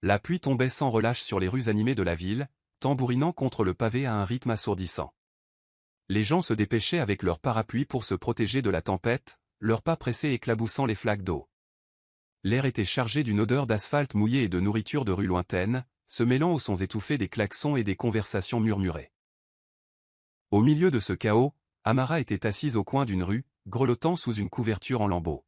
La pluie tombait sans relâche sur les rues animées de la ville, tambourinant contre le pavé à un rythme assourdissant. Les gens se dépêchaient avec leurs parapluies pour se protéger de la tempête, leurs pas pressés éclaboussant les flaques d'eau. L'air était chargé d'une odeur d'asphalte mouillé et de nourriture de rues lointaines, se mêlant aux sons étouffés des klaxons et des conversations murmurées. Au milieu de ce chaos, Amara était assise au coin d'une rue, grelottant sous une couverture en lambeaux.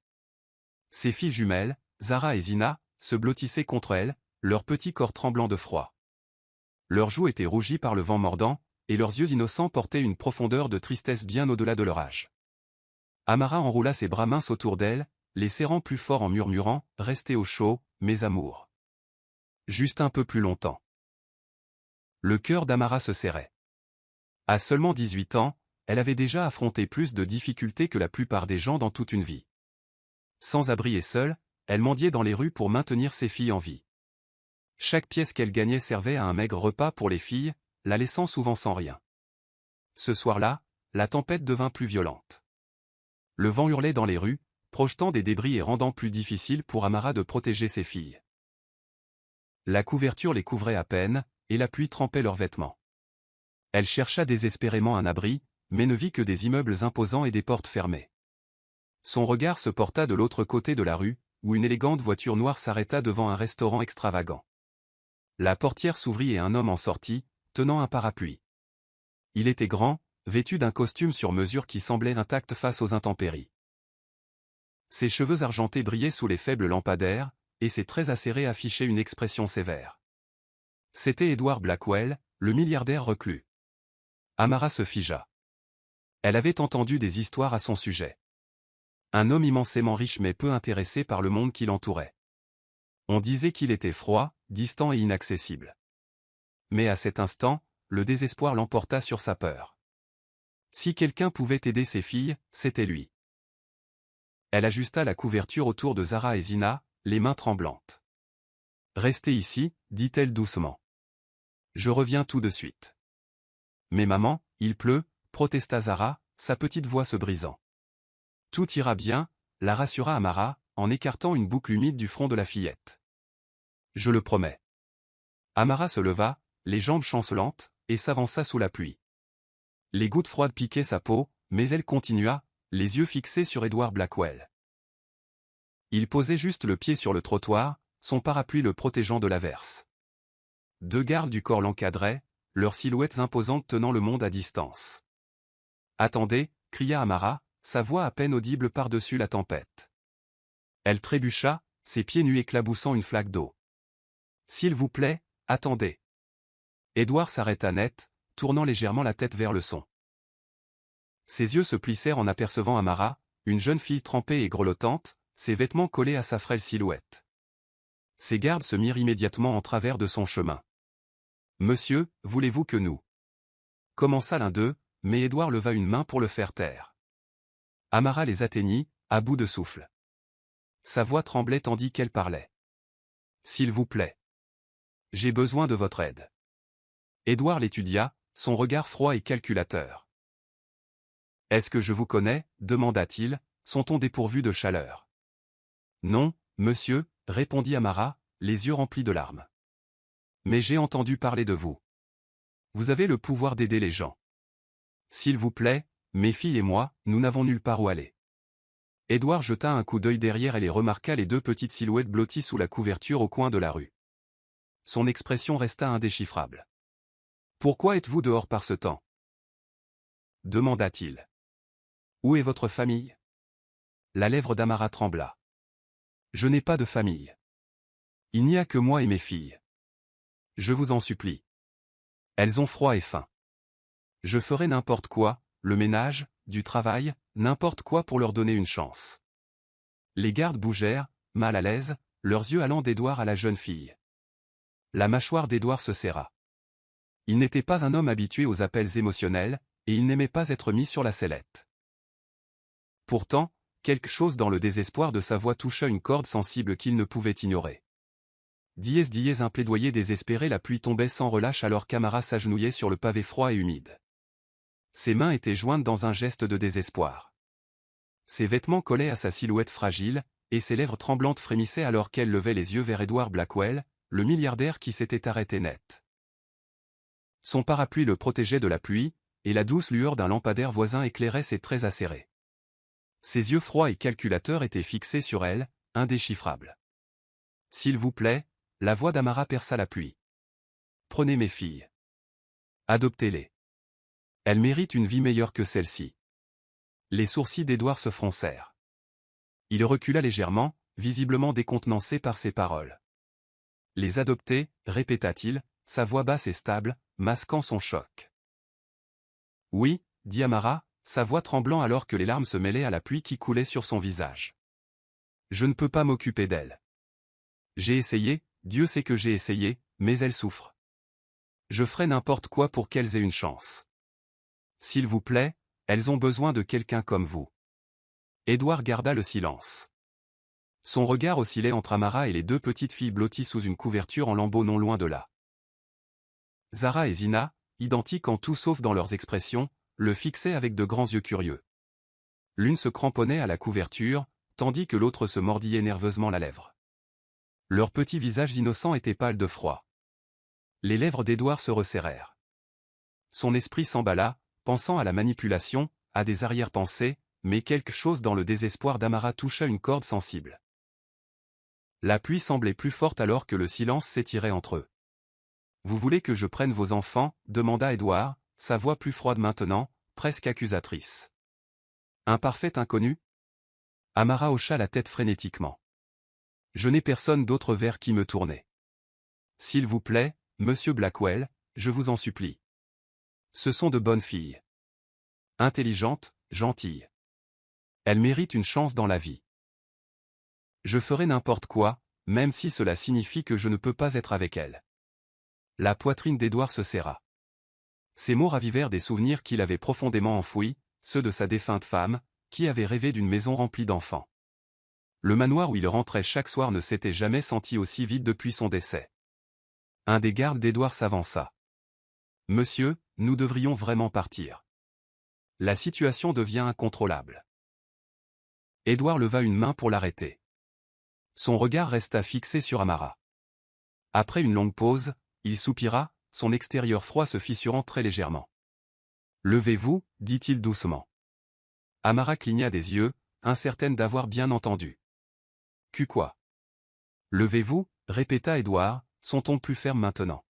Ses filles jumelles, Zara et Zina, se blottissaient contre elle, leurs petits corps tremblants de froid. Leurs joues étaient rougies par le vent mordant, et leurs yeux innocents portaient une profondeur de tristesse bien au-delà de leur âge. Amara enroula ses bras minces autour d'elle, les serrant plus fort en murmurant « Restez au chaud, mes amours. Juste un peu plus longtemps. » Le cœur d'Amara se serrait. À seulement 18 ans, elle avait déjà affronté plus de difficultés que la plupart des gens dans toute une vie. Sans abri et seule, elle mendiait dans les rues pour maintenir ses filles en vie. Chaque pièce qu'elle gagnait servait à un maigre repas pour les filles, la laissant souvent sans rien. Ce soir-là, la tempête devint plus violente. Le vent hurlait dans les rues, projetant des débris et rendant plus difficile pour Amara de protéger ses filles. La couverture les couvrait à peine, et la pluie trempait leurs vêtements. Elle chercha désespérément un abri, mais ne vit que des immeubles imposants et des portes fermées. Son regard se porta de l'autre côté de la rue, où une élégante voiture noire s'arrêta devant un restaurant extravagant. La portière s'ouvrit et un homme en sortit, tenant un parapluie. Il était grand, vêtu d'un costume sur mesure qui semblait intact face aux intempéries. Ses cheveux argentés brillaient sous les faibles lampadaires, et ses traits acérés affichaient une expression sévère. C'était Edward Blackwell, le milliardaire reclus. Amara se figea. Elle avait entendu des histoires à son sujet. Un homme immensément riche mais peu intéressé par le monde qui l'entourait. On disait qu'il était froid, distant et inaccessible. Mais à cet instant, le désespoir l'emporta sur sa peur. Si quelqu'un pouvait aider ses filles, c'était lui. Elle ajusta la couverture autour de Zara et Zina, les mains tremblantes. « Restez ici, dit-elle doucement. Je reviens tout de suite. »« Mais maman, il pleut, » protesta Zara, sa petite voix se brisant. « Tout ira bien, » la rassura Amara, en écartant une boucle humide du front de la fillette. « Je le promets. » Amara se leva, les jambes chancelantes, et s'avança sous la pluie. Les gouttes froides piquaient sa peau, mais elle continua, les yeux fixés sur Edward Blackwell. Il posait juste le pied sur le trottoir, son parapluie le protégeant de l'averse. Deux gardes du corps l'encadraient, leurs silhouettes imposantes tenant le monde à distance. « Attendez » cria Amara, sa voix à peine audible par-dessus la tempête. Elle trébucha, ses pieds nus éclaboussant une flaque d'eau. « S'il vous plaît, attendez. » Edward s'arrêta net, tournant légèrement la tête vers le son. Ses yeux se plissèrent en apercevant Amara, une jeune fille trempée et grelottante, ses vêtements collés à sa frêle silhouette. Ses gardes se mirent immédiatement en travers de son chemin. « Monsieur, voulez-vous que nous » commença l'un d'eux, mais Edward leva une main pour le faire taire. Amara les atteignit, à bout de souffle. Sa voix tremblait tandis qu'elle parlait. « S'il vous plaît. J'ai besoin de votre aide. » Edward l'étudia, son regard froid et calculateur. « Est-ce que je vous connais » demanda-t-il, son ton dépourvu de chaleur. « Non, monsieur » répondit Amara, les yeux remplis de larmes. « Mais j'ai entendu parler de vous. Vous avez le pouvoir d'aider les gens. S'il vous plaît, mes filles et moi, nous n'avons nulle part où aller. » Edward jeta un coup d'œil derrière elle et remarqua les deux petites silhouettes blotties sous la couverture au coin de la rue. Son expression resta indéchiffrable. « Pourquoi êtes-vous dehors par ce temps » demanda-t-il. « Où est votre famille » La lèvre d'Amara trembla. « Je n'ai pas de famille. Il n'y a que moi et mes filles. Je vous en supplie. Elles ont froid et faim. Je ferai n'importe quoi, le ménage, du travail, n'importe quoi pour leur donner une chance. » Les gardes bougèrent, mal à l'aise, leurs yeux allant d'Edward à la jeune fille. La mâchoire d'Edward se serra. Il n'était pas un homme habitué aux appels émotionnels, et il n'aimait pas être mis sur la sellette. Pourtant, quelque chose dans le désespoir de sa voix toucha une corde sensible qu'il ne pouvait ignorer. Dièse un plaidoyer désespéré, la pluie tombait sans relâche alors qu'Amara s'agenouillait sur le pavé froid et humide. Ses mains étaient jointes dans un geste de désespoir. Ses vêtements collaient à sa silhouette fragile, et ses lèvres tremblantes frémissaient alors qu'elle levait les yeux vers Edward Blackwell, le milliardaire qui s'était arrêté net. Son parapluie le protégeait de la pluie, et la douce lueur d'un lampadaire voisin éclairait ses traits acérés. Ses yeux froids et calculateurs étaient fixés sur elle, indéchiffrables. « S'il vous plaît », la voix d'Amara perça la pluie. « Prenez mes filles. Adoptez-les. Elles méritent une vie meilleure que celle-ci. » Les sourcils d'Édouard se froncèrent. Il recula légèrement, visiblement décontenancé par ces paroles. « Les adopter » répéta-t-il, sa voix basse et stable, masquant son choc. « Oui », dit Amara, sa voix tremblant alors que les larmes se mêlaient à la pluie qui coulait sur son visage. « Je ne peux pas m'occuper d'elles. J'ai essayé, Dieu sait que j'ai essayé, mais elles souffrent. Je ferai n'importe quoi pour qu'elles aient une chance. S'il vous plaît, elles ont besoin de quelqu'un comme vous. » Édouard garda le silence. Son regard oscillait entre Amara et les deux petites filles blotties sous une couverture en lambeaux non loin de là. Zara et Zina, identiques en tout sauf dans leurs expressions, le fixaient avec de grands yeux curieux. L'une se cramponnait à la couverture, tandis que l'autre se mordillait nerveusement la lèvre. Leurs petits visages innocents étaient pâles de froid. Les lèvres d'Édouard se resserrèrent. Son esprit s'emballa, pensant à la manipulation, à des arrière-pensées, mais quelque chose dans le désespoir d'Amara toucha une corde sensible. La pluie semblait plus forte alors que le silence s'étirait entre eux. « Vous voulez que je prenne vos enfants » demanda Édouard, sa voix plus froide maintenant, presque accusatrice. « Un parfait inconnu » Amara hocha la tête frénétiquement. « Je n'ai personne d'autre vers qui me tourner. S'il vous plaît, monsieur Blackwell, je vous en supplie. Ce sont de bonnes filles. Intelligentes, gentilles. Elles méritent une chance dans la vie. Je ferai n'importe quoi, même si cela signifie que je ne peux pas être avec elles. » La poitrine d'Édouard se serra. Ces mots ravivèrent des souvenirs qu'il avait profondément enfouis, ceux de sa défunte femme, qui avait rêvé d'une maison remplie d'enfants. Le manoir où il rentrait chaque soir ne s'était jamais senti aussi vide depuis son décès. Un des gardes d'Édouard s'avança. « Monsieur, nous devrions vraiment partir. La situation devient incontrôlable. » Édouard leva une main pour l'arrêter. Son regard resta fixé sur Amara. Après une longue pause, il soupira, son extérieur froid se fissurant très légèrement. « Levez-vous, dit-il doucement. » Amara cligna des yeux, incertaine d'avoir bien entendu. « Quoi ? Levez-vous, répéta Édouard, son ton plus ferme maintenant.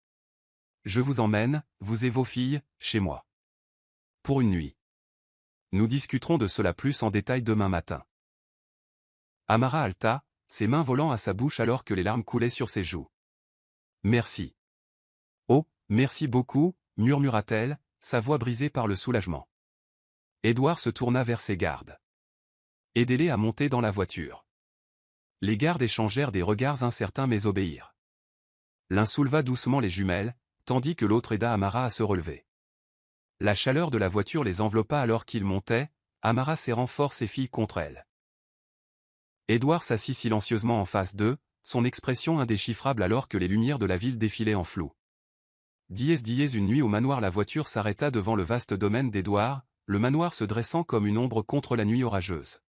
Je vous emmène, vous et vos filles, chez moi. Pour une nuit. Nous discuterons de cela plus en détail demain matin. » Amara haleta, ses mains volant à sa bouche alors que les larmes coulaient sur ses joues. « Merci. » « Oh, merci beaucoup, » murmura-t-elle, sa voix brisée par le soulagement. Édouard se tourna vers ses gardes. « Aidez-les à monter dans la voiture. » Les gardes échangèrent des regards incertains mais obéirent. L'un souleva doucement les jumelles, tandis que l'autre aida Amara à se relever. La chaleur de la voiture les enveloppa alors qu'ils montaient, Amara serrant fort ses filles contre elle. Édouard s'assit silencieusement en face d'eux, son expression indéchiffrable alors que les lumières de la ville défilaient en flou. Dies une nuit au manoir. La voiture s'arrêta devant le vaste domaine d'Édouard, le manoir se dressant comme une ombre contre la nuit orageuse.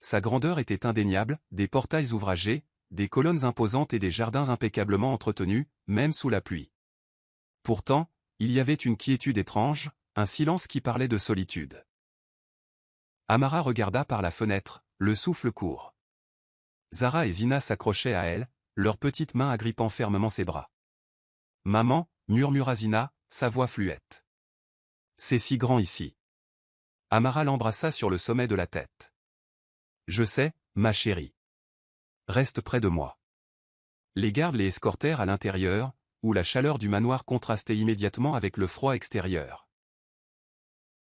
Sa grandeur était indéniable, des portails ouvragés, des colonnes imposantes et des jardins impeccablement entretenus, même sous la pluie. Pourtant, il y avait une quiétude étrange, un silence qui parlait de solitude. Amara regarda par la fenêtre, le souffle court. Zara et Zina s'accrochaient à elle, leurs petites mains agrippant fermement ses bras. « Maman » murmura Zina, sa voix fluette. « C'est si grand ici. » Amara l'embrassa sur le sommet de la tête. « Je sais, ma chérie. Reste près de moi. » Les gardes les escortèrent à l'intérieur, où la chaleur du manoir contrastait immédiatement avec le froid extérieur.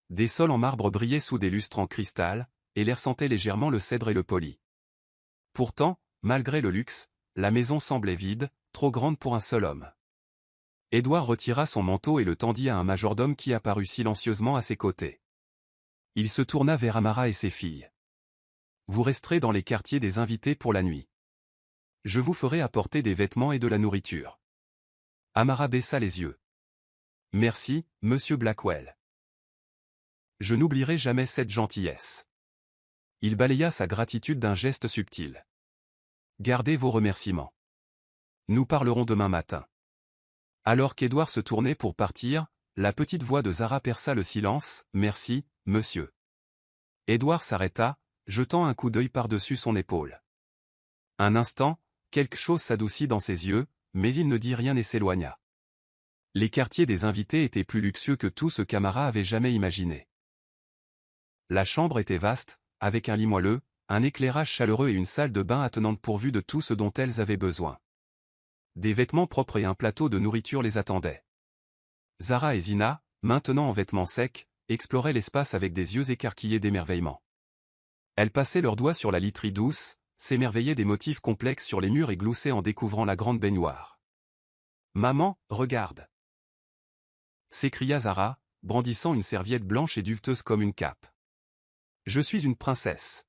Des sols en marbre brillaient sous des lustres en cristal, et l'air sentait légèrement le cèdre et le poli. Pourtant, malgré le luxe, la maison semblait vide, trop grande pour un seul homme. Édouard retira son manteau et le tendit à un majordome qui apparut silencieusement à ses côtés. Il se tourna vers Amara et ses filles. « Vous resterez dans les quartiers des invités pour la nuit. Je vous ferai apporter des vêtements et de la nourriture. » Amara baissa les yeux. « Merci, monsieur Blackwell. Je n'oublierai jamais cette gentillesse. » Il balaya sa gratitude d'un geste subtil. « Gardez vos remerciements. Nous parlerons demain matin. Alors qu'Édouard se tournait pour partir, la petite voix de Zara perça le silence. Merci, monsieur. Édouard s'arrêta, jetant un coup d'œil par-dessus son épaule. Un instant, quelque chose s'adoucit dans ses yeux, mais il ne dit rien et s'éloigna. Les quartiers des invités étaient plus luxueux que tout ce qu'Amara avait jamais imaginé. La chambre était vaste, avec un lit moelleux, un éclairage chaleureux et une salle de bain attenante pourvue de tout ce dont elles avaient besoin. Des vêtements propres et un plateau de nourriture les attendaient. Zara et Zina, maintenant en vêtements secs, exploraient l'espace avec des yeux écarquillés d'émerveillement. Elles passaient leurs doigts sur la literie douce, s'émerveillaient des motifs complexes sur les murs et gloussaient en découvrant la grande baignoire. « Maman, regarde !» s'écria Zara, brandissant une serviette blanche et duveteuse comme une cape. « Je suis une princesse. »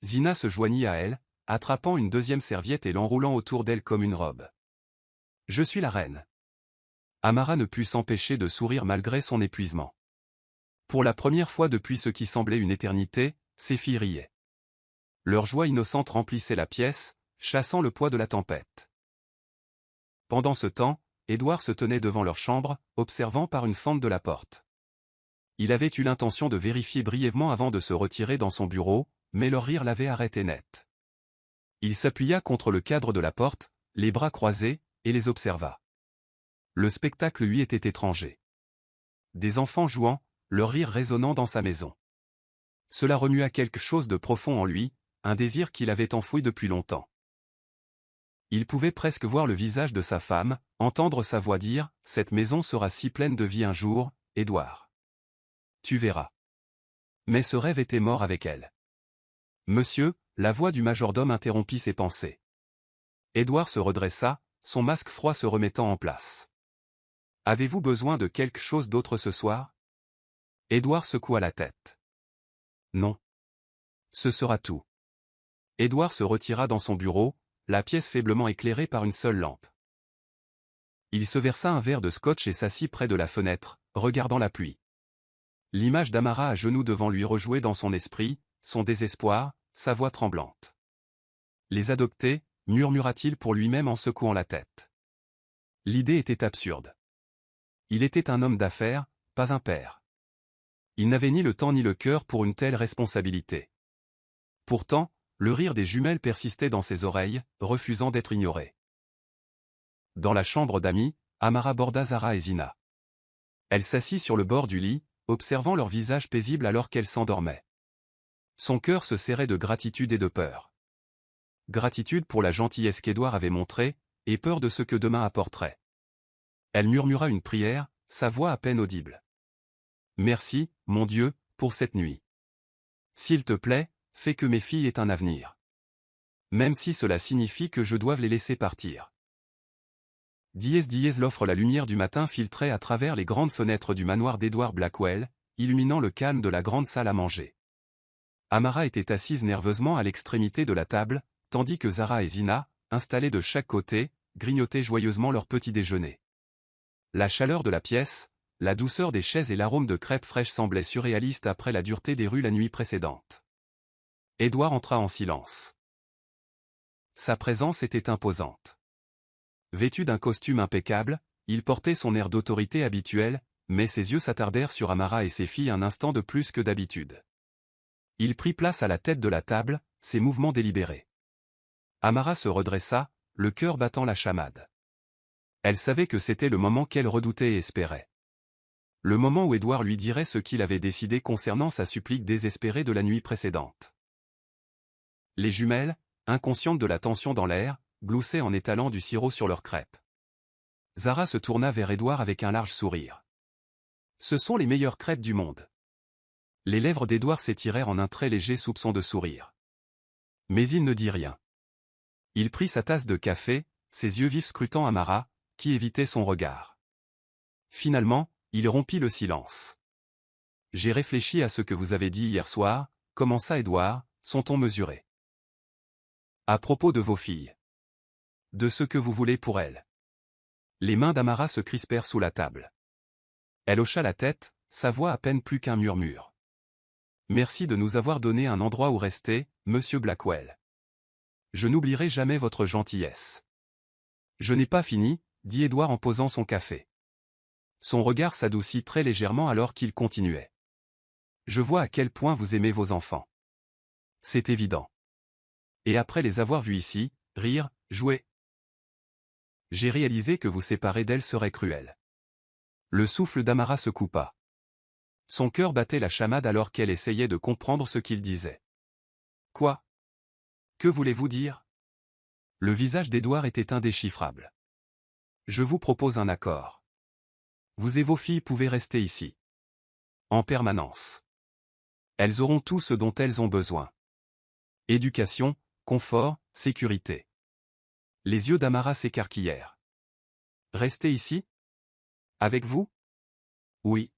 Zina se joignit à elle, attrapant une deuxième serviette et l'enroulant autour d'elle comme une robe. « Je suis la reine. » Amara ne put s'empêcher de sourire malgré son épuisement. Pour la première fois depuis ce qui semblait une éternité, ses filles riaient. Leur joie innocente remplissait la pièce, chassant le poids de la tempête. Pendant ce temps, Édouard se tenait devant leur chambre, observant par une fente de la porte. Il avait eu l'intention de vérifier brièvement avant de se retirer dans son bureau, mais leur rire l'avait arrêté net. Il s'appuya contre le cadre de la porte, les bras croisés, et les observa. Le spectacle lui était étranger. Des enfants jouant, leur rire résonnant dans sa maison. Cela remua quelque chose de profond en lui, un désir qu'il avait enfoui depuis longtemps. Il pouvait presque voir le visage de sa femme, entendre sa voix dire « Cette maison sera si pleine de vie un jour, Édouard. Tu verras. » Mais ce rêve était mort avec elle. « Monsieur », la voix du majordome interrompit ses pensées. Édouard se redressa, son masque froid se remettant en place. « Avez-vous besoin de quelque chose d'autre ce soir ?» Édouard secoua la tête. « Non. Ce sera tout. » Édouard se retira dans son bureau, la pièce faiblement éclairée par une seule lampe. Il se versa un verre de scotch et s'assit près de la fenêtre, regardant la pluie. L'image d'Amara à genoux devant lui rejouait dans son esprit, son désespoir, sa voix tremblante. « Les adopter » murmura-t-il pour lui-même en secouant la tête. L'idée était absurde. Il était un homme d'affaires, pas un père. Il n'avait ni le temps ni le cœur pour une telle responsabilité. Pourtant, le rire des jumelles persistait dans ses oreilles, refusant d'être ignoré. Dans la chambre d'amis, Amara aborda Zara et Zina. Elle s'assit sur le bord du lit, observant leur visage paisible alors qu'elle s'endormait. Son cœur se serrait de gratitude et de peur. Gratitude pour la gentillesse qu'Édouard avait montrée, et peur de ce que demain apporterait. Elle murmura une prière, sa voix à peine audible. « Merci, mon Dieu, pour cette nuit. S'il te plaît, fais que mes filles aient un avenir. Même si cela signifie que je doive les laisser partir. » L'offre la lumière du matin filtrait à travers les grandes fenêtres du manoir d'Edward Blackwell, illuminant le calme de la grande salle à manger. Amara était assise nerveusement à l'extrémité de la table, tandis que Zara et Zina, installées de chaque côté, grignotaient joyeusement leur petit déjeuner. La chaleur de la pièce, la douceur des chaises et l'arôme de crêpes fraîches semblaient surréalistes après la dureté des rues la nuit précédente. Édouard entra en silence. Sa présence était imposante. Vêtu d'un costume impeccable, il portait son air d'autorité habituel, mais ses yeux s'attardèrent sur Amara et ses filles un instant de plus que d'habitude. Il prit place à la tête de la table, ses mouvements délibérés. Amara se redressa, le cœur battant la chamade. Elle savait que c'était le moment qu'elle redoutait et espérait. Le moment où Édouard lui dirait ce qu'il avait décidé concernant sa supplique désespérée de la nuit précédente. Les jumelles, inconscientes de la tension dans l'air, gloussaient en étalant du sirop sur leurs crêpes. Zara se tourna vers Édouard avec un large sourire. « Ce sont les meilleures crêpes du monde. » Les lèvres d'Édouard s'étirèrent en un très léger soupçon de sourire. Mais il ne dit rien. Il prit sa tasse de café, ses yeux vifs scrutant Amara, qui évitait son regard. Finalement, il rompit le silence. « J'ai réfléchi à ce que vous avez dit hier soir, » commença Édouard, son ton mesuré. « À propos de vos filles. De ce que vous voulez pour elles. » Les mains d'Amara se crispèrent sous la table. Elle hocha la tête, sa voix à peine plus qu'un murmure. « Merci de nous avoir donné un endroit où rester, monsieur Blackwell. Je n'oublierai jamais votre gentillesse. Je n'ai pas fini, dit Édouard en posant son café. Son regard s'adoucit très légèrement alors qu'il continuait. Je vois à quel point vous aimez vos enfants. C'est évident. Et après les avoir vus ici, rire, jouer, j'ai réalisé que vous séparer d'elle serait cruel. Le souffle d'Amara se coupa. Son cœur battait la chamade alors qu'elle essayait de comprendre ce qu'il disait. Quoi? Que voulez-vous dire? Le visage d'Édouard était indéchiffrable. Je vous propose un accord. Vous et vos filles pouvez rester ici. En permanence. Elles auront tout ce dont elles ont besoin. Éducation, confort, sécurité. Les yeux d'Amara s'écarquillèrent. Rester ici? Avec vous? Oui.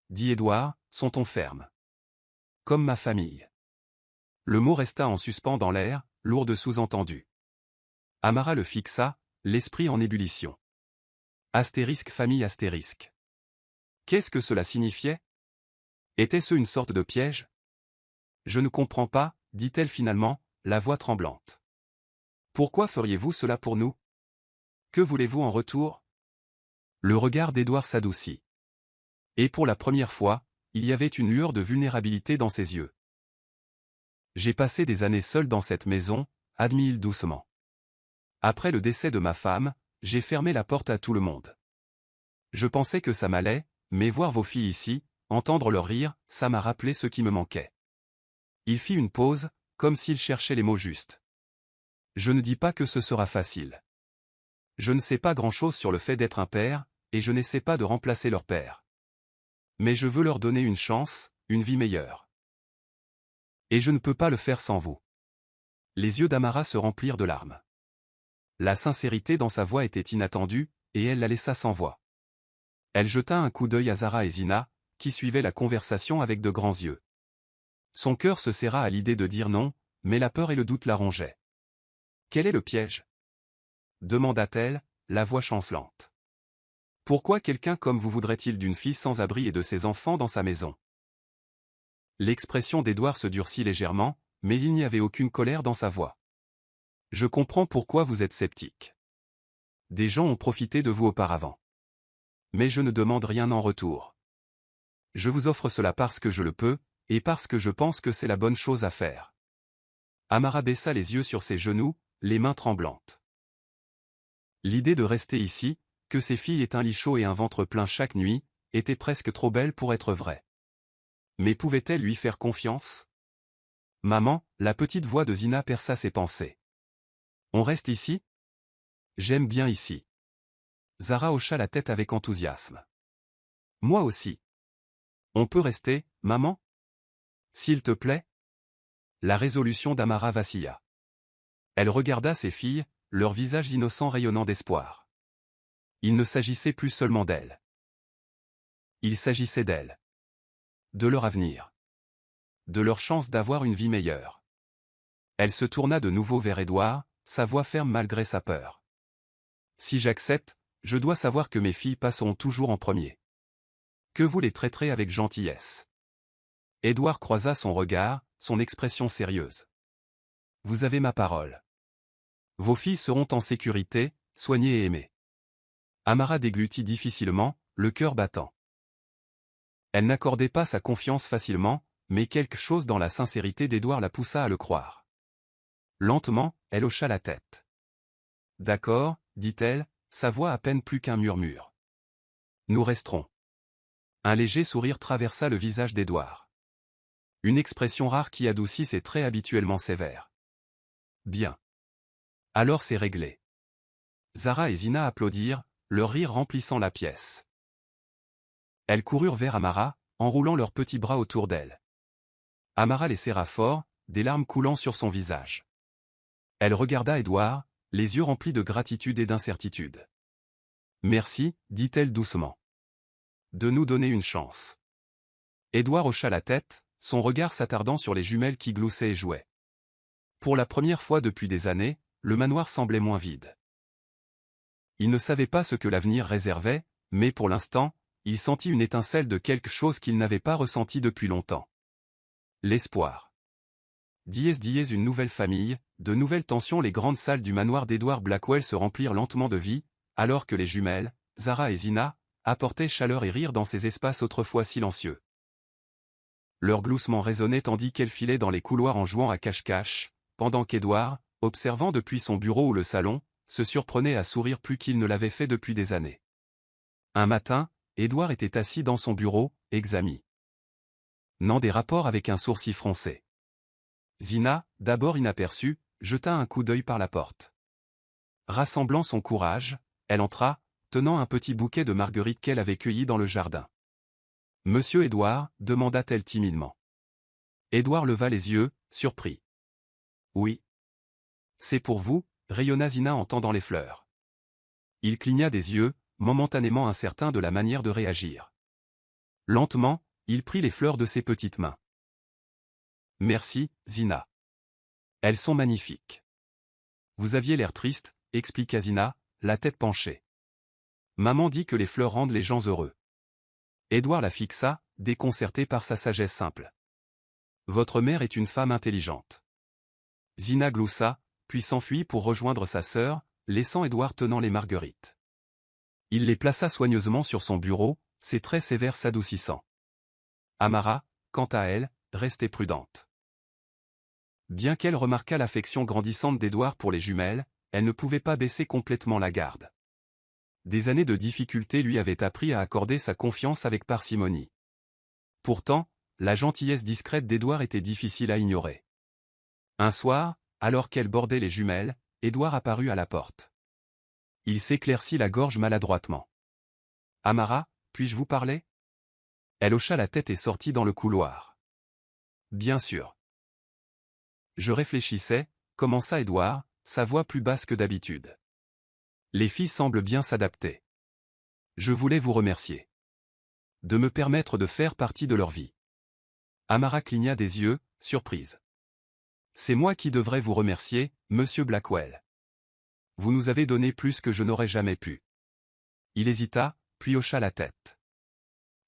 Dit Édouard, son ton ferme. Comme ma famille. Le mot resta en suspens dans l'air, lourd de sous-entendus. Amara le fixa, l'esprit en ébullition. Astérisque famille astérisque. Qu'est-ce que cela signifiait? Était-ce une sorte de piège? Je ne comprends pas, dit-elle finalement, la voix tremblante. Pourquoi feriez-vous cela pour nous? Que voulez-vous en retour? Le regard d'Édouard s'adoucit. Et pour la première fois, il y avait une lueur de vulnérabilité dans ses yeux. J'ai passé des années seul dans cette maison, admit-il doucement. Après le décès de ma femme, j'ai fermé la porte à tout le monde. Je pensais que ça m'allait, mais voir vos filles ici, entendre leur rire, ça m'a rappelé ce qui me manquait. Il fit une pause, comme s'il cherchait les mots justes. Je ne dis pas que ce sera facile. Je ne sais pas grand-chose sur le fait d'être un père, et je n'essaie pas de remplacer leur père. Mais je veux leur donner une chance, une vie meilleure. Et je ne peux pas le faire sans vous. Les yeux d'Amara se remplirent de larmes. La sincérité dans sa voix était inattendue, et elle la laissa sans voix. Elle jeta un coup d'œil à Zara et Zina, qui suivaient la conversation avec de grands yeux. Son cœur se serra à l'idée de dire non, mais la peur et le doute la rongeaient. Quel est le piège? Demanda-t-elle, la voix chancelante. Pourquoi quelqu'un comme vous voudrait-il d'une fille sans abri et de ses enfants dans sa maison? L'expression d'Édouard se durcit légèrement, mais il n'y avait aucune colère dans sa voix. Je comprends pourquoi vous êtes sceptique. Des gens ont profité de vous auparavant. Mais je ne demande rien en retour. Je vous offre cela parce que je le peux, et parce que je pense que c'est la bonne chose à faire. Amara baissa les yeux sur ses genoux, les mains tremblantes. L'idée de rester ici, que ses filles aient un lit chaud et un ventre plein chaque nuit, était presque trop belle pour être vraie. Mais pouvait-elle lui faire confiance? Maman, la petite voix de Zina perça ses pensées. On reste ici? J'aime bien ici. Zara hocha la tête avec enthousiasme. Moi aussi. On peut rester, maman? S'il te plaît? La résolution d'Amara vacilla. Elle regarda ses filles, leurs visages innocents rayonnant d'espoir. Il ne s'agissait plus seulement d'elle. Il s'agissait d'elle. De leur avenir. De leur chance d'avoir une vie meilleure. Elle se tourna de nouveau vers Édouard, sa voix ferme malgré sa peur. Si j'accepte, je dois savoir que mes filles passeront toujours en premier. Que vous les traiterez avec gentillesse. Édouard croisa son regard, son expression sérieuse. Vous avez ma parole. Vos filles seront en sécurité, soignées et aimées. Amara déglutit difficilement, le cœur battant. Elle n'accordait pas sa confiance facilement, mais quelque chose dans la sincérité d'Édouard la poussa à le croire. Lentement, elle hocha la tête. D'accord, dit-elle, sa voix à peine plus qu'un murmure. Nous resterons. Un léger sourire traversa le visage d'Édouard. Une expression rare qui adoucit ses traits habituellement sévères. Bien. Alors c'est réglé. Zara et Zina applaudirent, leur rire remplissant la pièce. Elles coururent vers Amara, enroulant leurs petits bras autour d'elle. Amara les serra fort, des larmes coulant sur son visage. Elle regarda Édouard, les yeux remplis de gratitude et d'incertitude. Merci, dit-elle doucement. De nous donner une chance. Édouard hocha la tête, son regard s'attardant sur les jumelles qui gloussaient et jouaient. Pour la première fois depuis des années, le manoir semblait moins vide. Il ne savait pas ce que l'avenir réservait, mais pour l'instant, il sentit une étincelle de quelque chose qu'il n'avait pas ressenti depuis longtemps. L'espoir. Dies une nouvelle famille, de nouvelles tensions. Les grandes salles du manoir d'Edward Blackwell se remplirent lentement de vie, alors que les jumelles, Zara et Zina, apportaient chaleur et rire dans ces espaces autrefois silencieux. Leurs gloussements résonnaient tandis qu'elles filaient dans les couloirs en jouant à cache-cache, pendant qu'Edward, observant depuis son bureau ou le salon, se surprenait à sourire plus qu'il ne l'avait fait depuis des années. Un matin, Edward était assis dans son bureau, examinant des rapports avec un sourcil froncé. Zina, d'abord inaperçue, jeta un coup d'œil par la porte. Rassemblant son courage, elle entra, tenant un petit bouquet de marguerites qu'elle avait cueilli dans le jardin. « Monsieur Edward » demanda-t-elle timidement. Edward leva les yeux, surpris. « Oui. »« C'est pour vous » rayonna Zina en tendant les fleurs. Il cligna des yeux, momentanément incertain de la manière de réagir. Lentement, il prit les fleurs de ses petites mains. « Merci, Zina. Elles sont magnifiques. »« Vous aviez l'air triste » expliqua Zina, la tête penchée. « Maman dit que les fleurs rendent les gens heureux. » Edward la fixa, déconcerté par sa sagesse simple. « Votre mère est une femme intelligente. » Zina gloussa, puis s'enfuit pour rejoindre sa sœur, laissant Edward tenant les marguerites. Il les plaça soigneusement sur son bureau, ses traits sévères s'adoucissant. Amara, quant à elle, restait prudente. Bien qu'elle remarquât l'affection grandissante d'Edward pour les jumelles, elle ne pouvait pas baisser complètement la garde. Des années de difficultés lui avaient appris à accorder sa confiance avec parcimonie. Pourtant, la gentillesse discrète d'Edward était difficile à ignorer. Un soir, alors qu'elle bordait les jumelles, Edward apparut à la porte. Il s'éclaircit la gorge maladroitement. « Amara, puis-je vous parler ?» Elle hocha la tête et sortit dans le couloir. « Bien sûr. » Je réfléchissais, commença Edward, sa voix plus basse que d'habitude. Les filles semblent bien s'adapter. Je voulais vous remercier. De me permettre de faire partie de leur vie. Amara cligna des yeux, surprise. C'est moi qui devrais vous remercier, monsieur Blackwell. Vous nous avez donné plus que je n'aurais jamais pu. Il hésita, puis hocha la tête.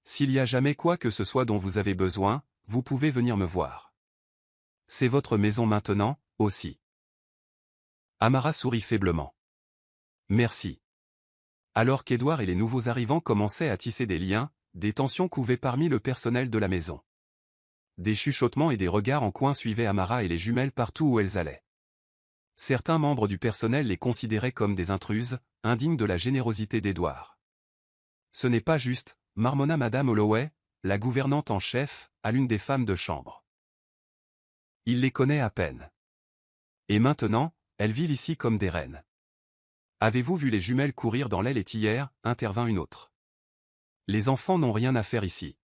S'il y a jamais quoi que ce soit dont vous avez besoin, vous pouvez venir me voir. C'est votre maison maintenant, aussi. Amara sourit faiblement. Merci. Alors qu'Edward et les nouveaux arrivants commençaient à tisser des liens, des tensions couvaient parmi le personnel de la maison. Des chuchotements et des regards en coin suivaient Amara et les jumelles partout où elles allaient. Certains membres du personnel les considéraient comme des intruses, indignes de la générosité d'Edward. Ce n'est pas juste, marmonna Madame Holloway, la gouvernante en chef, à l'une des femmes de chambre. Il les connaît à peine. Et maintenant, elles vivent ici comme des reines. Avez-vous vu les jumelles courir dans l'aile hier, intervint une autre. Les enfants n'ont rien à faire ici.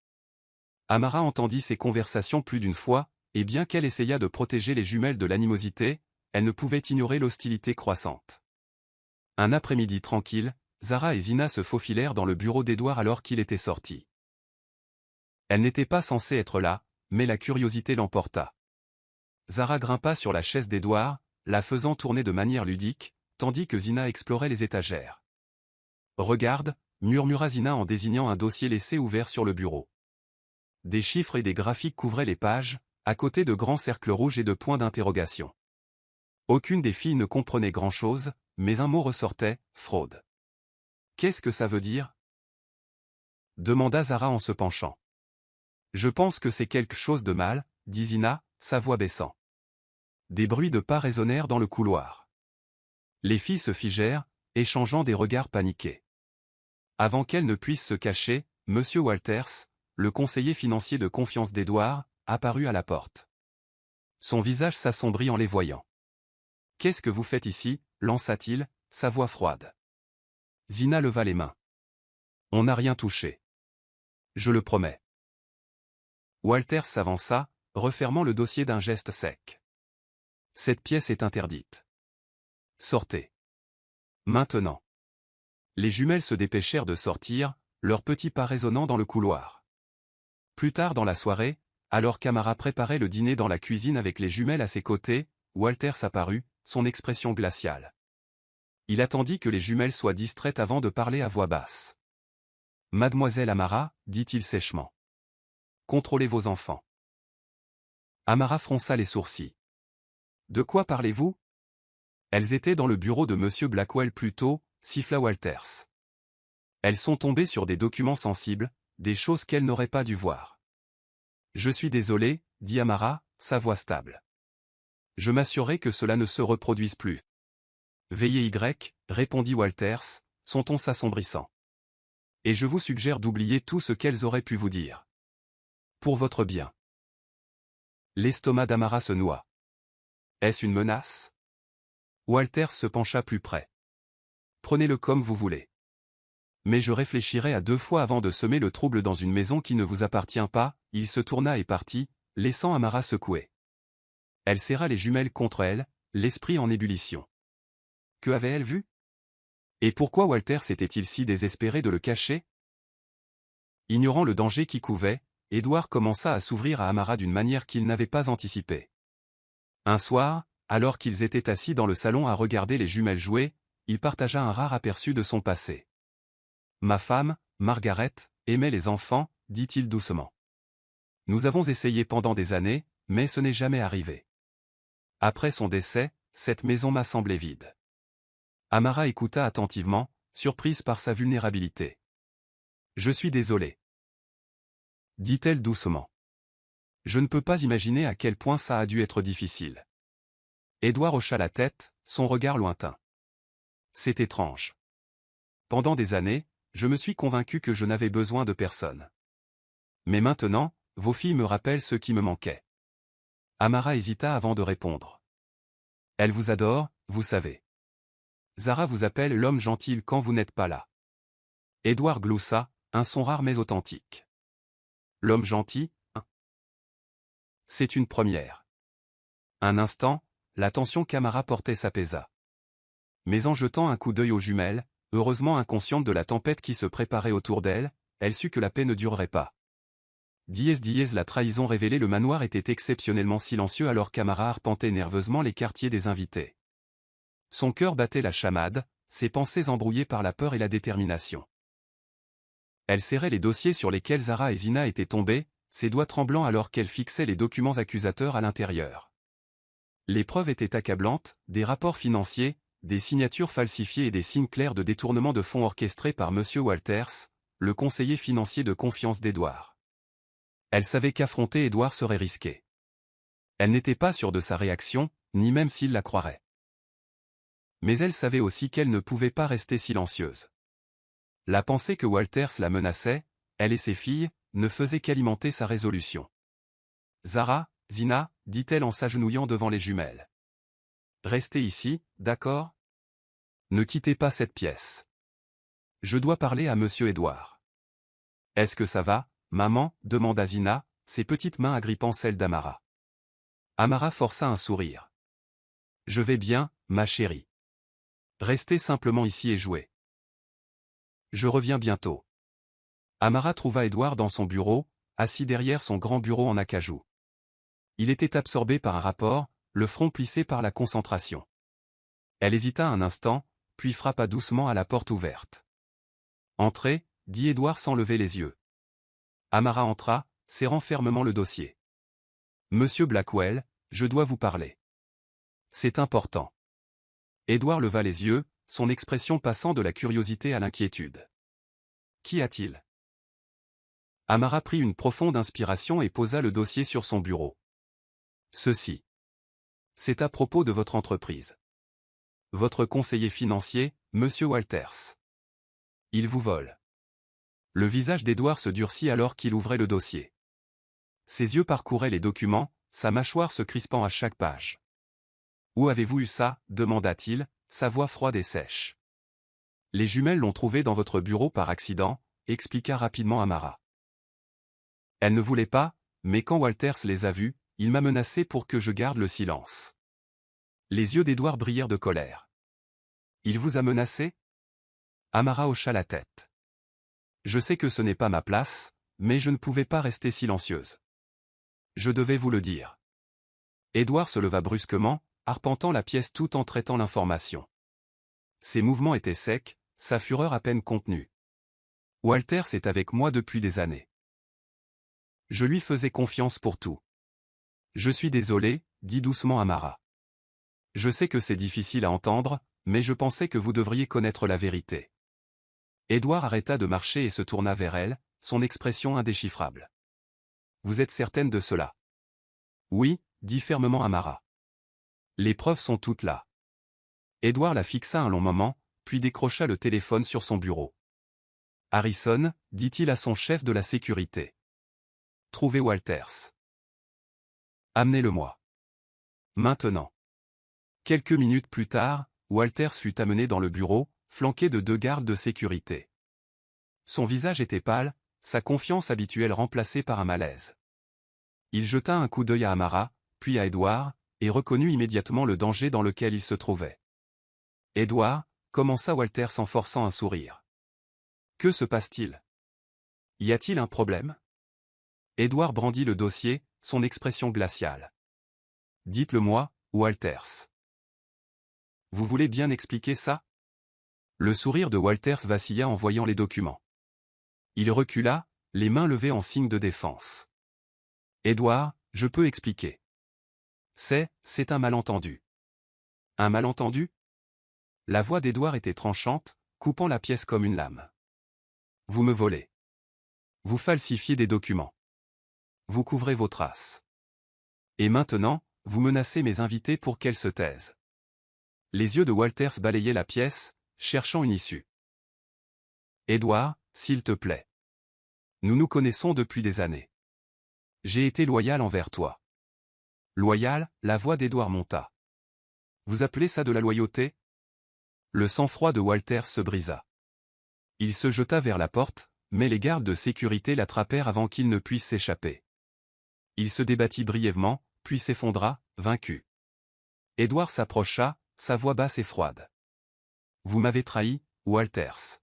Amara entendit ces conversations plus d'une fois, et bien qu'elle essaya de protéger les jumelles de l'animosité, elle ne pouvait ignorer l'hostilité croissante. Un après-midi tranquille, Zara et Zina se faufilèrent dans le bureau d'Edward alors qu'il était sorti. Elle n'était pas censée être là, mais la curiosité l'emporta. Zara grimpa sur la chaise d'Edward, la faisant tourner de manière ludique, tandis que Zina explorait les étagères. « Regarde » murmura Zina en désignant un dossier laissé ouvert sur le bureau. Des chiffres et des graphiques couvraient les pages, à côté de grands cercles rouges et de points d'interrogation. Aucune des filles ne comprenait grand-chose, mais un mot ressortait, fraude. « Qu'est-ce que ça veut dire ?» demanda Zara en se penchant. « Je pense que c'est quelque chose de mal, » dit Zina, sa voix baissant. Des bruits de pas résonnèrent dans le couloir. Les filles se figèrent, échangeant des regards paniqués. Avant qu'elles ne puissent se cacher, M. Walters, le conseiller financier de confiance d'Edward, apparut à la porte. Son visage s'assombrit en les voyant. « Qu'est-ce que vous faites ici » lança-t-il, sa voix froide. Zina leva les mains. « On n'a rien touché. Je le promets. » Walters s'avança, refermant le dossier d'un geste sec. « Cette pièce est interdite. Sortez. Maintenant. » Les jumelles se dépêchèrent de sortir, leurs petits pas résonnant dans le couloir. Plus tard dans la soirée, alors qu'Amara préparait le dîner dans la cuisine avec les jumelles à ses côtés, Walters apparut, son expression glaciale. Il attendit que les jumelles soient distraites avant de parler à voix basse. « Mademoiselle Amara, dit-il sèchement. Contrôlez vos enfants. » Amara fronça les sourcils. « De quoi parlez-vous » Elles étaient dans le bureau de Monsieur Blackwell plus tôt, siffla Walters. Elles sont tombées sur des documents sensibles, des choses qu'elles n'auraient pas dû voir. Je suis désolé, dit Amara, sa voix stable. Je m'assurerai que cela ne se reproduise plus. Veillez Y, répondit Walters, son ton s'assombrissant. Et je vous suggère d'oublier tout ce qu'elles auraient pu vous dire. Pour votre bien. L'estomac d'Amara se noua. Est-ce une menace? Walters se pencha plus près. Prenez-le comme vous voulez. Mais je réfléchirai à 2 fois avant de semer le trouble dans une maison qui ne vous appartient pas. Il se tourna et partit, laissant Amara secouée. Elle serra les jumelles contre elle, l'esprit en ébullition. Que avait-elle vu? Et pourquoi Walters était-il si désespéré de le cacher? Ignorant le danger qui couvait, Édouard commença à s'ouvrir à Amara d'une manière qu'il n'avait pas anticipée. Un soir, alors qu'ils étaient assis dans le salon à regarder les jumelles jouer, il partagea un rare aperçu de son passé. Ma femme, Margaret, aimait les enfants, dit-il doucement. Nous avons essayé pendant des années, mais ce n'est jamais arrivé. Après son décès, cette maison m'a semblé vide. Amara écouta attentivement, surprise par sa vulnérabilité. Je suis désolée, dit-elle doucement. Je ne peux pas imaginer à quel point ça a dû être difficile. Édouard hocha la tête, son regard lointain. C'est étrange. Pendant des années, je me suis convaincu que je n'avais besoin de personne. Mais maintenant, vos filles me rappellent ce qui me manquait. Amara hésita avant de répondre. Elle vous adore, vous savez. Zara vous appelle l'homme gentil quand vous n'êtes pas là. Édouard gloussa, un son rare mais authentique. L'homme gentil, hein? C'est une première. Un instant, la tension qu'Amara portait s'apaisa. Mais en jetant un coup d'œil aux jumelles, heureusement inconsciente de la tempête qui se préparait autour d'elle, elle sut que la paix ne durerait pas. La trahison révélée. Le manoir était exceptionnellement silencieux alors qu'Amara arpentait nerveusement les quartiers des invités. Son cœur battait la chamade, ses pensées embrouillées par la peur et la détermination. Elle serrait les dossiers sur lesquels Zara et Zina étaient tombés, ses doigts tremblants alors qu'elle fixait les documents accusateurs à l'intérieur. Les preuves étaient accablantes, des rapports financiers, des signatures falsifiées et des signes clairs de détournement de fonds orchestrés par M. Walters, le conseiller financier de confiance d'Édouard. Elle savait qu'affronter Édouard serait risqué. Elle n'était pas sûre de sa réaction, ni même s'il la croirait. Mais elle savait aussi qu'elle ne pouvait pas rester silencieuse. La pensée que Walters la menaçait, elle et ses filles, ne faisait qu'alimenter sa résolution. Zara, Zina, dit-elle en s'agenouillant devant les jumelles. Restez ici, d'accord? Ne quittez pas cette pièce. Je dois parler à Monsieur Édouard. Est-ce que ça va, maman? Demanda Zina, ses petites mains agrippant celles d'Amara. Amara força un sourire. Je vais bien, ma chérie. Restez simplement ici et jouez. Je reviens bientôt. Amara trouva Édouard dans son bureau, assis derrière son grand bureau en acajou. Il était absorbé par un rapport, le front plissé par la concentration. Elle hésita un instant, puis frappa doucement à la porte ouverte. Entrez, dit Édouard sans lever les yeux. Amara entra, serrant fermement le dossier. Monsieur Blackwell, je dois vous parler. C'est important. Édouard leva les yeux, son expression passant de la curiosité à l'inquiétude. Qu'y a-t-il? Amara prit une profonde inspiration et posa le dossier sur son bureau. Ceci. C'est à propos de votre entreprise. Votre conseiller financier, Monsieur Walters. Il vous vole. Le visage d'Édouard se durcit alors qu'il ouvrait le dossier. Ses yeux parcouraient les documents, sa mâchoire se crispant à chaque page. Où avez-vous eu ça? Demanda-t-il, sa voix froide et sèche. Les jumelles l'ont trouvé dans votre bureau par accident, expliqua rapidement Amara. Elle ne voulait pas, mais quand Walters les a vues, il m'a menacé pour que je garde le silence. Les yeux d'Édouard brillèrent de colère. Il vous a menacé? Amara hocha la tête. Je sais que ce n'est pas ma place, mais je ne pouvais pas rester silencieuse. Je devais vous le dire. Édouard se leva brusquement, arpentant la pièce tout en traitant l'information. Ses mouvements étaient secs, sa fureur à peine contenue. Walters est avec moi depuis des années. Je lui faisais confiance pour tout. Je suis désolé, dit doucement Amara. Je sais que c'est difficile à entendre, mais je pensais que vous devriez connaître la vérité. Édouard arrêta de marcher et se tourna vers elle, son expression indéchiffrable. Vous êtes certaine de cela? Oui, dit fermement Amara. Les preuves sont toutes là. Édouard la fixa un long moment, puis décrocha le téléphone sur son bureau. Harrison, dit-il à son chef de la sécurité. Trouvez Walters. Amenez-le-moi. Maintenant. Quelques minutes plus tard, Walters fut amené dans le bureau, flanqué de 2 gardes de sécurité. Son visage était pâle, sa confiance habituelle remplacée par un malaise. Il jeta un coup d'œil à Amara, puis à Édouard, et reconnut immédiatement le danger dans lequel il se trouvait. Édouard, commença Walters en forçant un sourire. Que se passe-t-il? Y a-t-il un problème? Édouard brandit le dossier, son expression glaciale. Dites-le-moi, Walters. Vous voulez bien expliquer ça? Le sourire de Walters vacilla en voyant les documents. Il recula, les mains levées en signe de défense. Édouard, je peux expliquer. C'est un malentendu. Un malentendu? La voix d'Édouard était tranchante, coupant la pièce comme une lame. Vous me volez. Vous falsifiez des documents. Vous couvrez vos traces. Et maintenant, vous menacez mes invités pour qu'elles se taisent. Les yeux de Walters balayaient la pièce, cherchant une issue. Édouard, s'il te plaît. Nous nous connaissons depuis des années. J'ai été loyal envers toi. Loyal, la voix d'Édouard monta. Vous appelez ça de la loyauté? Le sang-froid de Walters se brisa. Il se jeta vers la porte, mais les gardes de sécurité l'attrapèrent avant qu'il ne puisse s'échapper. Il se débattit brièvement, puis s'effondra, vaincu. Édouard s'approcha, sa voix basse et froide. Vous m'avez trahi, Walters.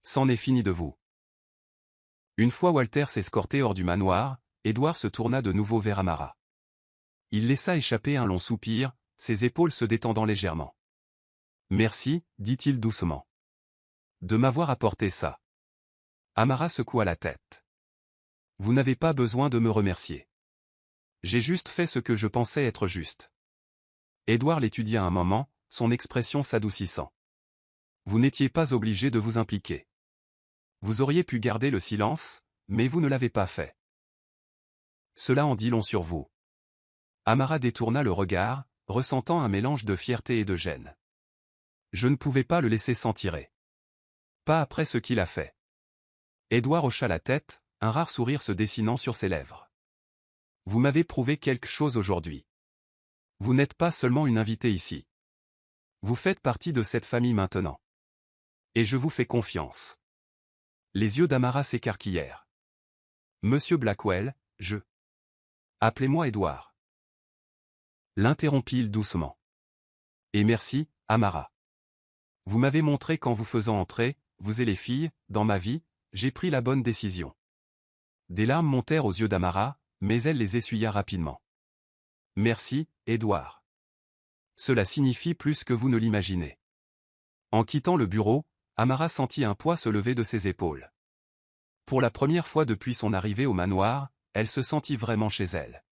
C'en est fini de vous. Une fois Walters escorté hors du manoir, Édouard se tourna de nouveau vers Amara. Il laissa échapper un long soupir, ses épaules se détendant légèrement. Merci, dit-il doucement. De m'avoir apporté ça. Amara secoua la tête. Vous n'avez pas besoin de me remercier. J'ai juste fait ce que je pensais être juste. Édouard l'étudia un moment, son expression s'adoucissant. Vous n'étiez pas obligé de vous impliquer. Vous auriez pu garder le silence, mais vous ne l'avez pas fait. Cela en dit long sur vous. Amara détourna le regard, ressentant un mélange de fierté et de gêne. Je ne pouvais pas le laisser s'en tirer. Pas après ce qu'il a fait. Édouard hocha la tête, un rare sourire se dessinant sur ses lèvres. Vous m'avez prouvé quelque chose aujourd'hui. Vous n'êtes pas seulement une invitée ici. Vous faites partie de cette famille maintenant. Et je vous fais confiance. Les yeux d'Amara s'écarquillèrent. Monsieur Blackwell, Appelez-moi Édouard. L'interrompit-il doucement. Et merci, Amara. Vous m'avez montré qu'en vous faisant entrer, vous et les filles, dans ma vie, j'ai pris la bonne décision. Des larmes montèrent aux yeux d'Amara, mais elle les essuya rapidement. Merci, Édouard. Cela signifie plus que vous ne l'imaginez. En quittant le bureau, Amara sentit un poids se lever de ses épaules. Pour la première fois depuis son arrivée au manoir, elle se sentit vraiment chez elle.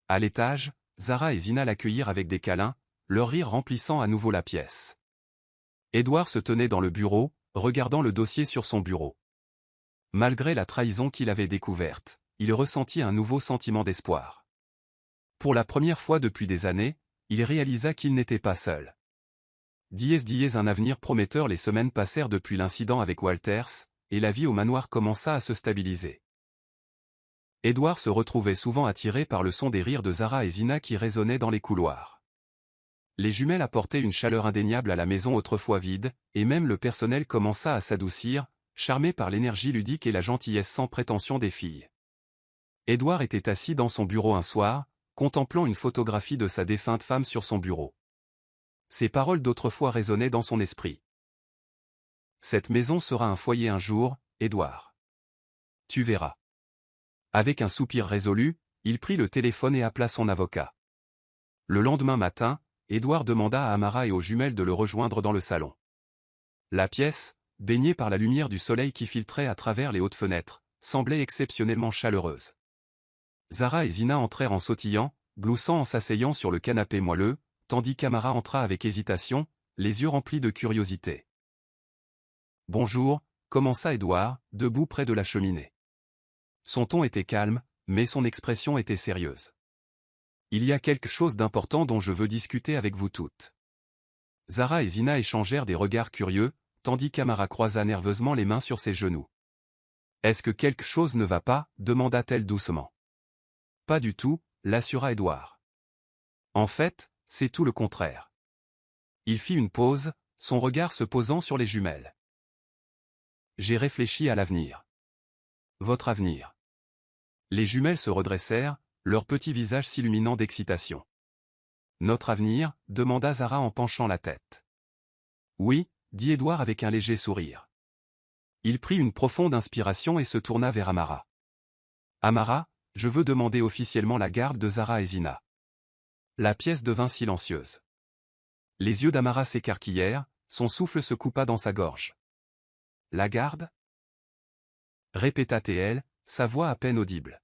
À l'étage, Zara et Zina l'accueillirent avec des câlins, leur rire remplissant à nouveau la pièce. Édouard se tenait dans le bureau, regardant le dossier sur son bureau. Malgré la trahison qu'il avait découverte, il ressentit un nouveau sentiment d'espoir. Pour la première fois depuis des années, il réalisa qu'il n'était pas seul. Un avenir prometteur. Les semaines passèrent depuis l'incident avec Walters, et la vie au manoir commença à se stabiliser. Édouard se retrouvait souvent attiré par le son des rires de Zara et Zina qui résonnaient dans les couloirs. Les jumelles apportaient une chaleur indéniable à la maison autrefois vide, et même le personnel commença à s'adoucir, charmé par l'énergie ludique et la gentillesse sans prétention des filles. Édouard était assis dans son bureau un soir, contemplant une photographie de sa défunte femme sur son bureau. Ces paroles d'autrefois résonnaient dans son esprit. Cette maison sera un foyer un jour, Édouard. Tu verras. Avec un soupir résolu, il prit le téléphone et appela son avocat. Le lendemain matin, Édouard demanda à Amara et aux jumelles de le rejoindre dans le salon. La pièce, baignée par la lumière du soleil qui filtrait à travers les hautes fenêtres, semblait exceptionnellement chaleureuse. Zara et Zina entrèrent en sautillant, gloussant en s'asseyant sur le canapé moelleux, tandis qu'Amara entra avec hésitation, les yeux remplis de curiosité. « Bonjour », commença Édouard, debout près de la cheminée. Son ton était calme, mais son expression était sérieuse. « Il y a quelque chose d'important dont je veux discuter avec vous toutes. » Zara et Zina échangèrent des regards curieux, tandis qu'Amara croisa nerveusement les mains sur ses genoux. « Est-ce que quelque chose ne va pas » demanda-t-elle doucement. « Pas du tout », l'assura Édouard. « En fait, c'est tout le contraire. » Il fit une pause, son regard se posant sur les jumelles. « J'ai réfléchi à l'avenir. » « Votre avenir. » Les jumelles se redressèrent, leurs petits visages s'illuminant d'excitation. « Notre avenir » demanda Zara en penchant la tête. « Oui » dit Édouard avec un léger sourire. Il prit une profonde inspiration et se tourna vers Amara. « Amara, je veux demander officiellement la garde de Zara et Zina. » La pièce devint silencieuse. Les yeux d'Amara s'écarquillèrent, son souffle se coupa dans sa gorge. « La garde » répéta-t-elle, sa voix à peine audible.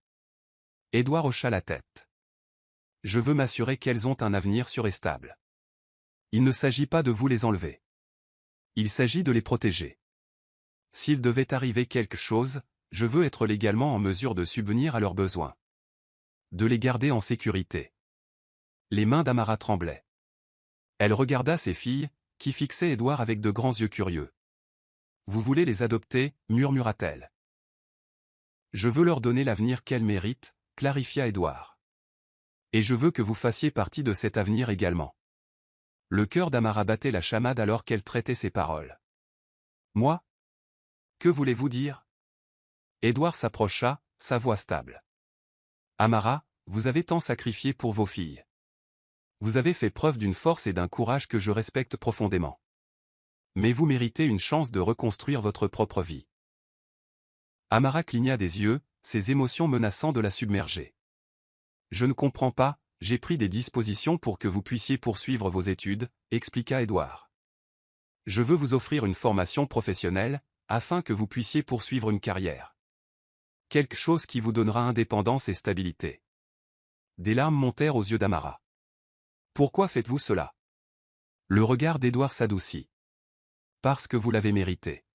Édouard hocha la tête. « Je veux m'assurer qu'elles ont un avenir sûr et stable. Il ne s'agit pas de vous les enlever. Il s'agit de les protéger. S'il devait arriver quelque chose, je veux être légalement en mesure de subvenir à leurs besoins. De les garder en sécurité. » Les mains d'Amara tremblaient. Elle regarda ses filles, qui fixaient Édouard avec de grands yeux curieux. « Vous voulez les adopter » murmura-t-elle. « Je veux leur donner l'avenir qu'elles méritent » clarifia Édouard. « Et je veux que vous fassiez partie de cet avenir également. » Le cœur d'Amara battait la chamade alors qu'elle traitait ses paroles. « Moi ? Que voulez-vous dire » Édouard s'approcha, sa voix stable. « Amara, vous avez tant sacrifié pour vos filles. Vous avez fait preuve d'une force et d'un courage que je respecte profondément. Mais vous méritez une chance de reconstruire votre propre vie. » Amara cligna des yeux, ses émotions menaçant de la submerger. « Je ne comprends pas, j'ai pris des dispositions pour que vous puissiez poursuivre vos études, » expliqua Édouard. « Je veux vous offrir une formation professionnelle, afin que vous puissiez poursuivre une carrière. Quelque chose qui vous donnera indépendance et stabilité. » Des larmes montèrent aux yeux d'Amara. « Pourquoi faites-vous cela ?» Le regard d'Édouard s'adoucit. « Parce que vous l'avez mérité.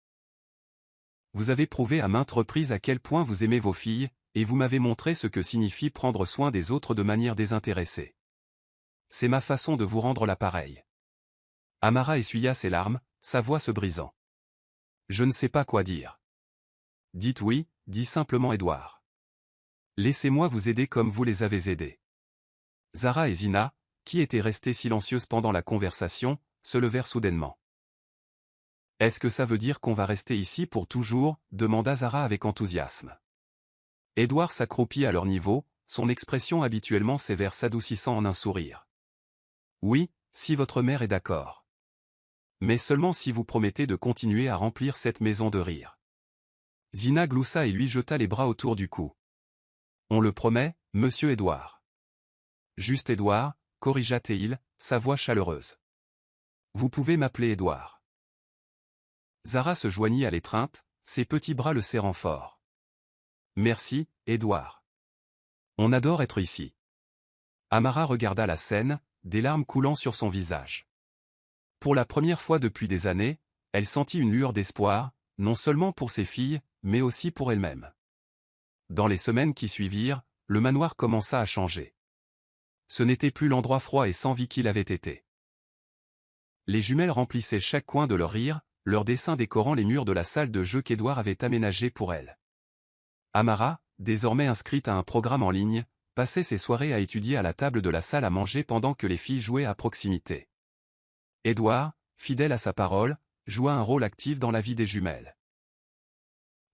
Vous avez prouvé à maintes reprises à quel point vous aimez vos filles, et vous m'avez montré ce que signifie prendre soin des autres de manière désintéressée. C'est ma façon de vous rendre l'appareil. » Amara essuya ses larmes, sa voix se brisant. « Je ne sais pas quoi dire. »« Dites oui » dit simplement Édouard. « Laissez-moi vous aider comme vous les avez aidés. » Zara et Zina, qui étaient restées silencieuses pendant la conversation, se levèrent soudainement. « Est-ce que ça veut dire qu'on va rester ici pour toujours » demanda Zara avec enthousiasme. Édouard s'accroupit à leur niveau, son expression habituellement sévère s'adoucissant en un sourire. « Oui, si votre mère est d'accord. Mais seulement si vous promettez de continuer à remplir cette maison de rire. » Zina gloussa et lui jeta les bras autour du cou. « On le promet, monsieur Édouard. »« Juste Édouard » corrigea Théil, sa voix chaleureuse. « Vous pouvez m'appeler Édouard. » Zara se joignit à l'étreinte, ses petits bras le serrant fort. « Merci, Édouard. On adore être ici. » Amara regarda la scène, des larmes coulant sur son visage. Pour la première fois depuis des années, elle sentit une lueur d'espoir, non seulement pour ses filles, mais aussi pour elle-même. Dans les semaines qui suivirent, le manoir commença à changer. Ce n'était plus l'endroit froid et sans vie qu'il avait été. Les jumelles remplissaient chaque coin de leur rire, leurs dessins décorant les murs de la salle de jeu qu'Édouard avait aménagée pour elles. Amara, désormais inscrite à un programme en ligne, passait ses soirées à étudier à la table de la salle à manger pendant que les filles jouaient à proximité. Édouard, fidèle à sa parole, joua un rôle actif dans la vie des jumelles.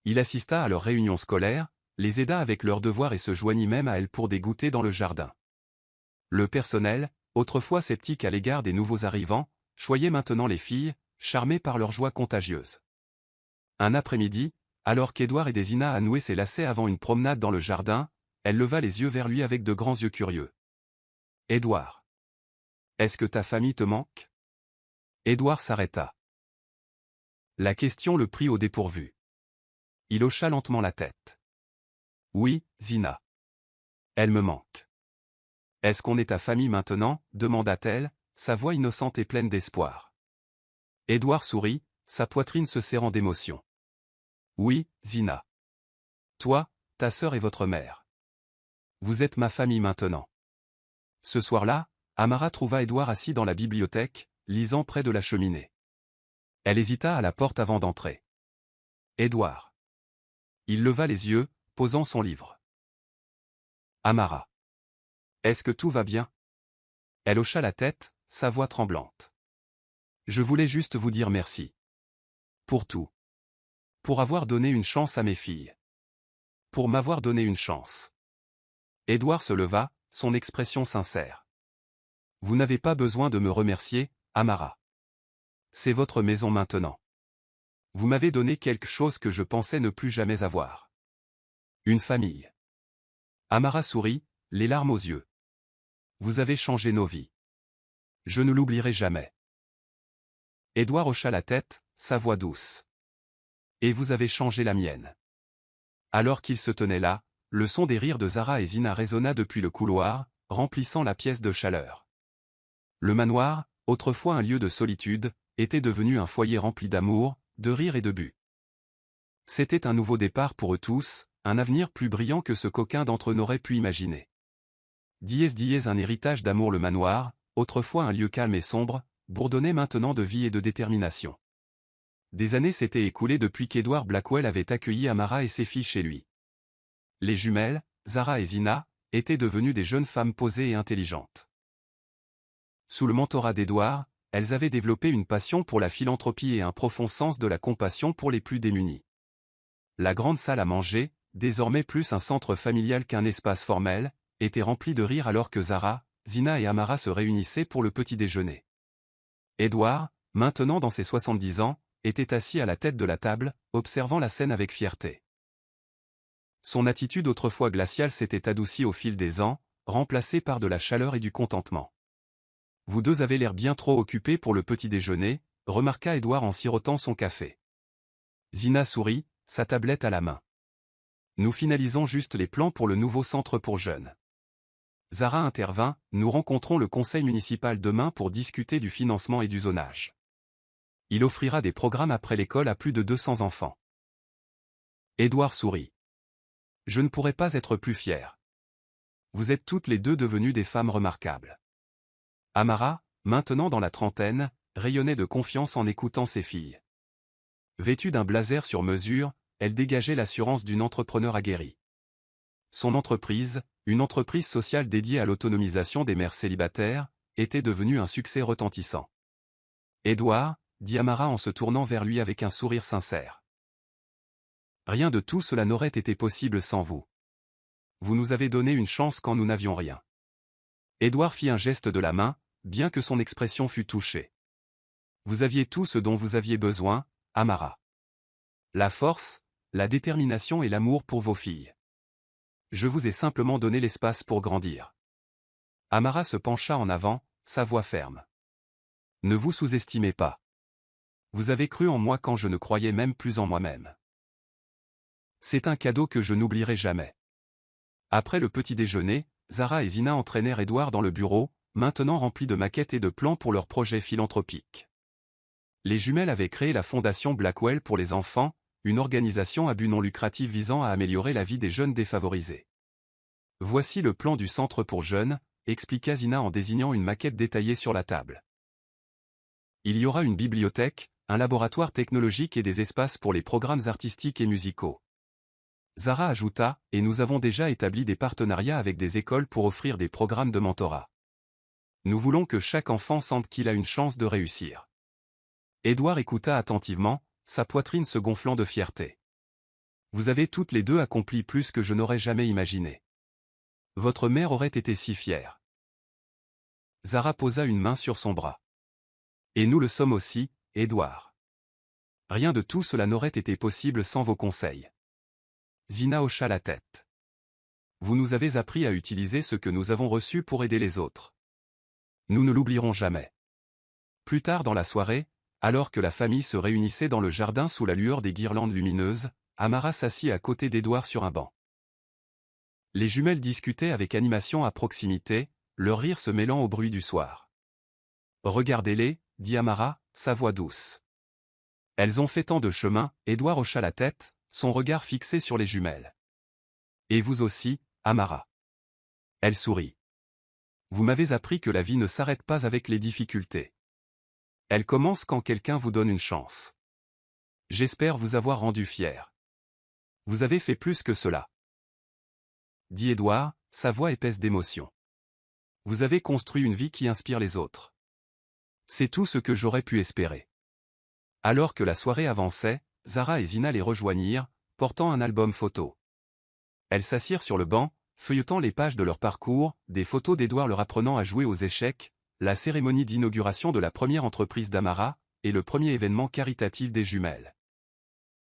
Il assista à leurs réunions scolaires, les aida avec leurs devoirs et se joignit même à elles pour des goûters dans le jardin. Le personnel, autrefois sceptique à l'égard des nouveaux arrivants, choyait maintenant les filles, charmé par leur joie contagieuse. Un après-midi, alors qu'Édouard aidait Zina à nouer ses lacets avant une promenade dans le jardin, elle leva les yeux vers lui avec de grands yeux curieux. « Édouard. Est-ce que ta famille te manque ?» Édouard s'arrêta. La question le prit au dépourvu. Il hocha lentement la tête. « Oui, Zina. Elle me manque. Est-ce qu'on est ta famille maintenant, demanda-t-elle, sa voix innocente et pleine d'espoir. Édouard sourit, sa poitrine se serrant d'émotion. Oui, Zina. Toi, ta sœur et votre mère. Vous êtes ma famille maintenant. Ce soir-là, Amara trouva Édouard assis dans la bibliothèque, lisant près de la cheminée. Elle hésita à la porte avant d'entrer. Édouard. Il leva les yeux, posant son livre. Amara. Est-ce que tout va bien? Elle hocha la tête, sa voix tremblante. Je voulais juste vous dire merci. Pour tout. Pour avoir donné une chance à mes filles. Pour m'avoir donné une chance. Édouard se leva, son expression sincère. Vous n'avez pas besoin de me remercier, Amara. C'est votre maison maintenant. Vous m'avez donné quelque chose que je pensais ne plus jamais avoir. Une famille. Amara sourit, les larmes aux yeux. Vous avez changé nos vies. Je ne l'oublierai jamais. Édouard hocha la tête, sa voix douce. Et vous avez changé la mienne. Alors qu'ils se tenaient là, le son des rires de Zara et Zina résonna depuis le couloir, remplissant la pièce de chaleur. Le manoir, autrefois un lieu de solitude, était devenu un foyer rempli d'amour, de rire et de but. C'était un nouveau départ pour eux tous, un avenir plus brillant que ce qu'aucun d'entre eux n'aurait pu imaginer. Dies un héritage d'amour. Le manoir, autrefois un lieu calme et sombre, bourdonnait maintenant de vie et de détermination. Des années s'étaient écoulées depuis qu'Edward Blackwell avait accueilli Amara et ses filles chez lui. Les jumelles, Zara et Zina, étaient devenues des jeunes femmes posées et intelligentes. Sous le mentorat d'Edward, elles avaient développé une passion pour la philanthropie et un profond sens de la compassion pour les plus démunis. La grande salle à manger, désormais plus un centre familial qu'un espace formel, était remplie de rire alors que Zara, Zina et Amara se réunissaient pour le petit déjeuner. Edward, maintenant dans ses 70 ans, était assis à la tête de la table, observant la scène avec fierté. Son attitude autrefois glaciale s'était adoucie au fil des ans, remplacée par de la chaleur et du contentement. Vous deux avez l'air bien trop occupés pour le petit déjeuner, remarqua Edward en sirotant son café. Zina sourit, sa tablette à la main. Nous finalisons juste les plans pour le nouveau centre pour jeunes. Zara intervint, nous rencontrons le conseil municipal demain pour discuter du financement et du zonage. Il offrira des programmes après l'école à plus de 200 enfants. Édouard sourit. Je ne pourrais pas être plus fier. Vous êtes toutes les deux devenues des femmes remarquables. Amara, maintenant dans la trentaine, rayonnait de confiance en écoutant ses filles. Vêtue d'un blazer sur mesure, elle dégageait l'assurance d'une entrepreneur aguerrie. Son entreprise, une entreprise sociale dédiée à l'autonomisation des mères célibataires, était devenue un succès retentissant. Édouard, dit Amara en se tournant vers lui avec un sourire sincère. Rien de tout cela n'aurait été possible sans vous. Vous nous avez donné une chance quand nous n'avions rien. Édouard fit un geste de la main, bien que son expression fût touchée. Vous aviez tout ce dont vous aviez besoin, Amara. La force, la détermination et l'amour pour vos filles. Je vous ai simplement donné l'espace pour grandir. Amara se pencha en avant, sa voix ferme. Ne vous sous-estimez pas. Vous avez cru en moi quand je ne croyais même plus en moi-même. C'est un cadeau que je n'oublierai jamais. Après le petit déjeuner, Zara et Zina entraînèrent Édouard dans le bureau, maintenant rempli de maquettes et de plans pour leurs projets philanthropiques. Les jumelles avaient créé la fondation Blackwell pour les enfants, une organisation à but non lucratif visant à améliorer la vie des jeunes défavorisés. Voici le plan du centre pour jeunes, expliqua Zina en désignant une maquette détaillée sur la table. Il y aura une bibliothèque, un laboratoire technologique et des espaces pour les programmes artistiques et musicaux. Zara ajouta, et nous avons déjà établi des partenariats avec des écoles pour offrir des programmes de mentorat. Nous voulons que chaque enfant sente qu'il a une chance de réussir. Édouard écouta attentivement, sa poitrine se gonflant de fierté. Vous avez toutes les deux accompli plus que je n'aurais jamais imaginé. Votre mère aurait été si fière. Zara posa une main sur son bras. Et nous le sommes aussi, Édouard. Rien de tout cela n'aurait été possible sans vos conseils. Zina hocha la tête. Vous nous avez appris à utiliser ce que nous avons reçu pour aider les autres. Nous ne l'oublierons jamais. Plus tard dans la soirée, alors que la famille se réunissait dans le jardin sous la lueur des guirlandes lumineuses, Amara s'assit à côté d'Édouard sur un banc. Les jumelles discutaient avec animation à proximité, leur rire se mêlant au bruit du soir. Regardez-les, dit Amara, sa voix douce. Elles ont fait tant de chemin, Édouard hocha la tête, son regard fixé sur les jumelles. Et vous aussi, Amara. Elle sourit. Vous m'avez appris que la vie ne s'arrête pas avec les difficultés. Elle commence quand quelqu'un vous donne une chance. J'espère vous avoir rendu fier. Vous avez fait plus que cela. Dit Édouard, sa voix épaisse d'émotion. Vous avez construit une vie qui inspire les autres. C'est tout ce que j'aurais pu espérer. Alors que la soirée avançait, Zara et Zina les rejoignirent, portant un album photo. Elles s'assirent sur le banc, feuilletant les pages de leur parcours, des photos d'Édouard leur apprenant à jouer aux échecs, la cérémonie d'inauguration de la première entreprise d'Amara, et le premier événement caritatif des jumelles.